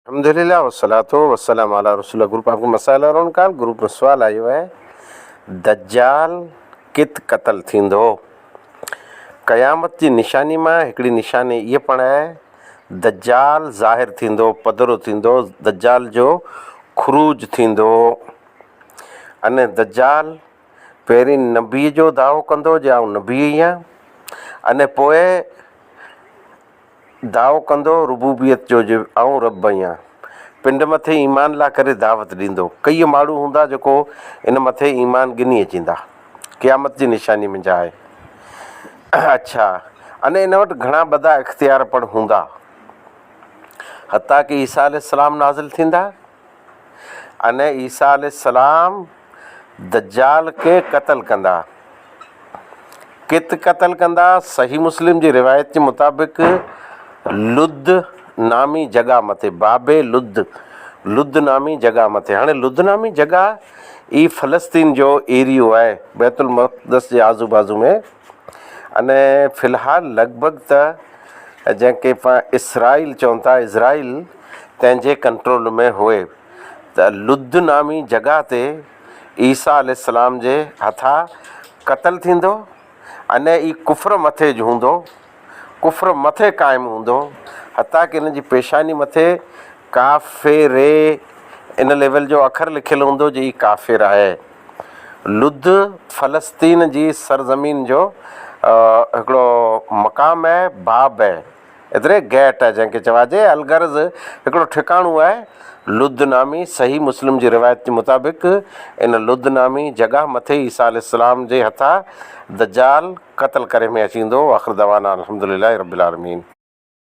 अल्हम्दुलिल्लाह वस्सलातु वस्सलाम अला रसूलिल्लाह। ग्रुप आपको मसाइल और उनका ग्रुप में सवाल आयो है, दज्जाल कित क़त्ल थींदो। क़यामत जी निशानी में हिकिड़ी निशानी ये पण है, दज्जाल ज़ाहिर थींदो, पधरो थींदो, दज्जाल जो ख़ुरूज थींदो। अने दज्जाल पहिरीं नबी जो दावो कंदो जे आउं नबी आहियां, अने पोइ दावो कंदो रुबूबियत जो जे आउं रब आहियां। पिंड मथे ईमान ला करे दावत ॾींदो। कई माण्हू हूंदा जेको इन मथे ईमान गिनी अचींदा, क़यामत जी निशानी में आहे। अच्छा, अने इन वटि घणा बदा इख्तियार पण हूंदा, हता कि ईसा अलैहिस्सलाम नाज़िल थींदा, अने ईसा अलैहिस्सलाम दज्जाल के क़त्ल कंदा। कित क़त्ल कंदा? सही मुस्लिम जी रिवायत जे मुताबिक़ लुद नामी जगह मथे, बाबे लुद नामी जगह मथे। हाँ, लुद नामी जगह ई फ़लस्तीन जो एरियो है, बैतुल मक़दस के आज़ू बाज़ू में। अने फ़िलहाल लगभग त जैके इसराइल चवन था, इज़राइल तंहिंजे कंट्रोल में हुए। त लुद नामी जगह ते ईसा अलैहिस्सलाम जे हथा क़त्ल थींदो, अने ई कुफ्र मथे जो हूंदो, कुफ्र मथे क़ाइमु हूंदो, हता कि इन जी पेशानी मथे काफ़िरे इन लेवल जो अखर लिखियल हूंदो जे ई काफ़िर आहे। लुद फ़लस्तीन जी सरज़मीन जो हिकिड़ो मक़ाम है, बाब है, एतिरे गेट है जंहिंखे चवाजे। अलगर्ज़ हिकिड़ो ठिकाणो आहे लुद नामी। सही मुस्लिम जी रिवायत जे मुताबिक़ इन लुद नामी जगह मथे ईसा अलैहिस्सलाम जे हथा दज्जाल क़त्ल करे में अचींदो। आख़िर दवाना अल्हम्दुलिल्लाहि रब्बिल आलमीन।